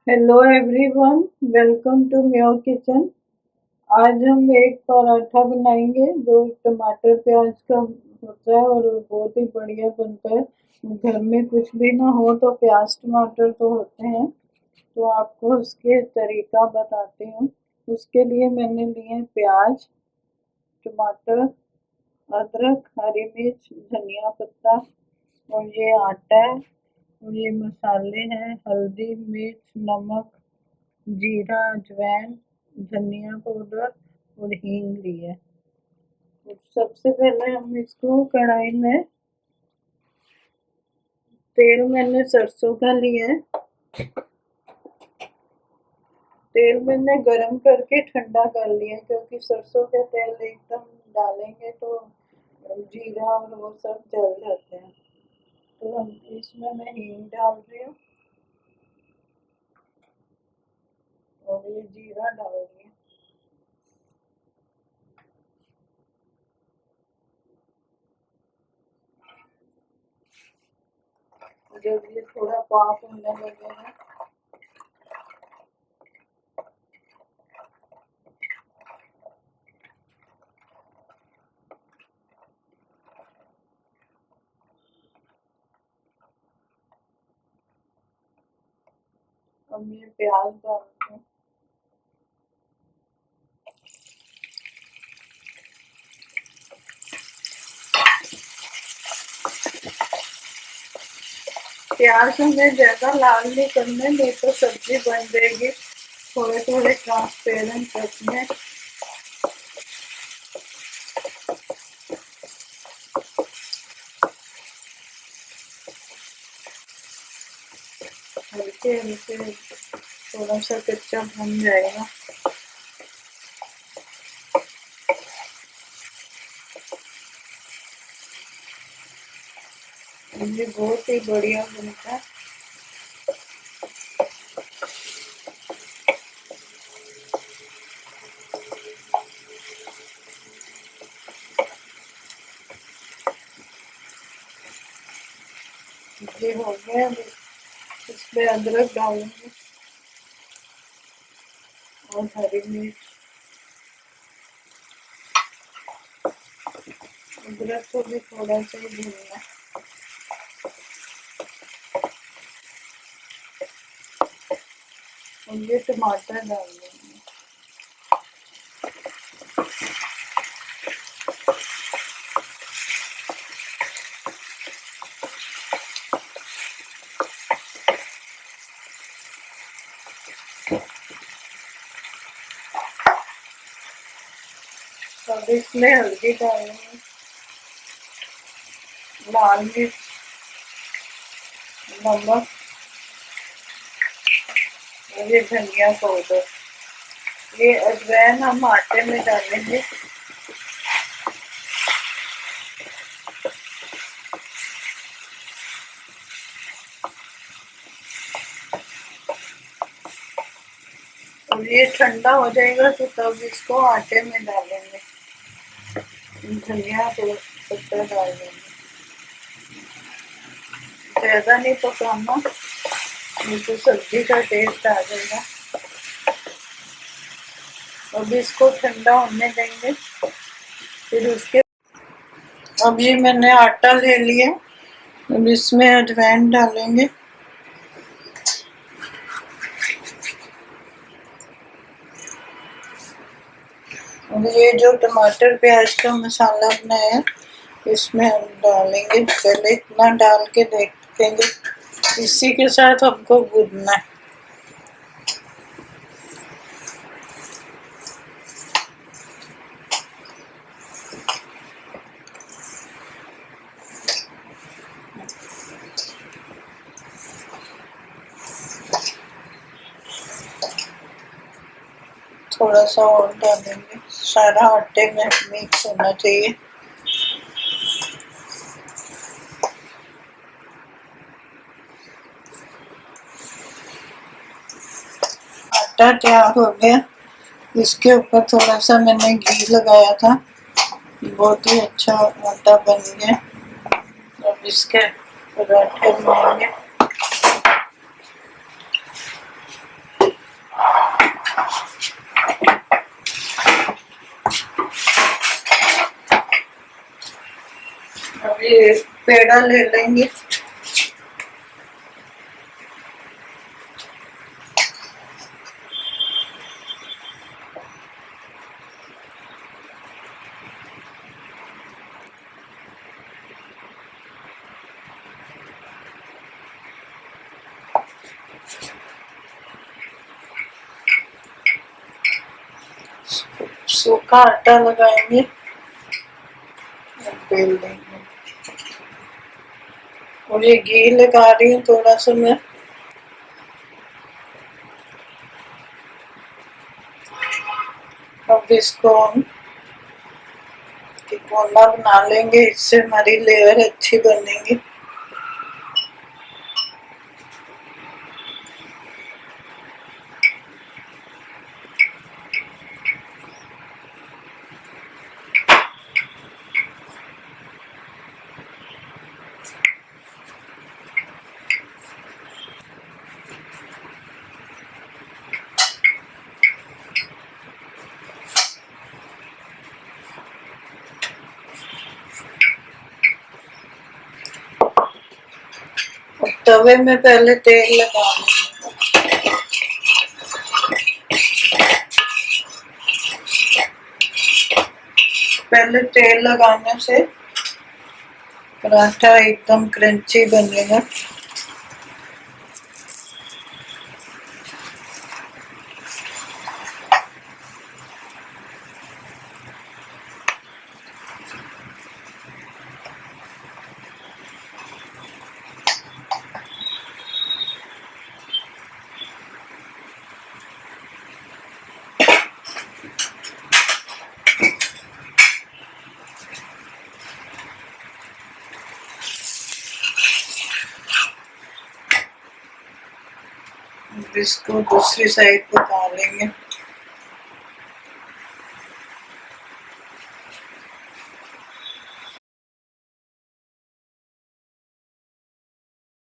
Hello everyone, welcome to म्योर kitchen. आज हम एक पराठा बनाएंगे जो टमाटर प्याज का होता है और बहुत ही बढ़िया बनता है। घर में कुछ भी ना हो तो प्याज टमाटर तो होते हैं। तो आपको उसके तरीका बताती हूँ। उसके लिए मैंने लिए प्याज, टमाटर, अदरक, हरी मिर्च, धनिया पत्ता और ये आटा है और ये मसाले हैं हल्दी, मिर्च, नमक, जीरा, अजवाइन, धनिया पाउडर और हींग ली है। तो सबसे पहले हम इसको कढ़ाई में तेल मैंने सरसों का लिया है। तेल मैंने गरम करके ठंडा कर लिया क्योंकि सरसों का तेल एकदम डालेंगे तो जीरा और वो सब जल जाते हैं। तो हम इसमें मैं हींग डाल रही हूँ और ये जीरा डाल रही हूँ। जब ये थोड़ा पाक होने लगेगा हम ये प्याज डालते हैं। प्याज हमें ज्यादा लाल नहीं करने, नहीं तो सब्जी बन जाएगी। थोड़े थोड़े ट्रांसपेरेंट रखने। हल्के हल्के थोड़ा सा कच्चा बन जाएगा। ये बहुत ही बढ़िया बनता है। ये हो गया। इसमें अदरक डालेंगे और हरी मिर्च। अदरक को भी थोड़ा सा ही भूनना। और ये टमाटर डाल देंगे। अब इसमें हल्दी डालेंगे, लाल मिर्च, नमक और ये धनिया पाउडर। ये अजवाइन हम आटे में डालेंगे। और ये ठंडा हो जाएगा तो तब इसको आटे में डालेंगे। धनिया पत्ता डाल देंगे। ज्यादा नहीं पकाना, नहीं तो सब्जी का टेस्ट आ जाएगा। अब इसको ठंडा होने देंगे। फिर उसके अब ये मैंने आटा ले लिया। अब इसमें अजवाइन डालेंगे। और ये जो टमाटर प्याज का मसाला बनाया इसमें हम डालेंगे। पहले इतना डाल के देखेंगे। इसी के साथ हमको भूनना है। थोड़ा सा और डालेंगे। सारा आटे में मिक्स होना चाहिए। आटा तैयार हो गया। इसके ऊपर थोड़ा सा मैंने घी लगाया था। बहुत ही अच्छा आटा बन गया। अब इसके पराठे बनाएंगे। ये पेड़ा ले लेंगे। सूखा आटा लगाएंगे और बेल देंगे। और ये घी लगा रही हूँ थोड़ा सा मैं। अब इसको हम तिकोना बना लेंगे, इससे हमारी लेयर अच्छी बनेगी। तवे में पहले तेल लगा लेंगे। पहले तेल लगाने से पराठा एकदम क्रंची बनेगा। इसको दूसरी साइड पका लेंगे।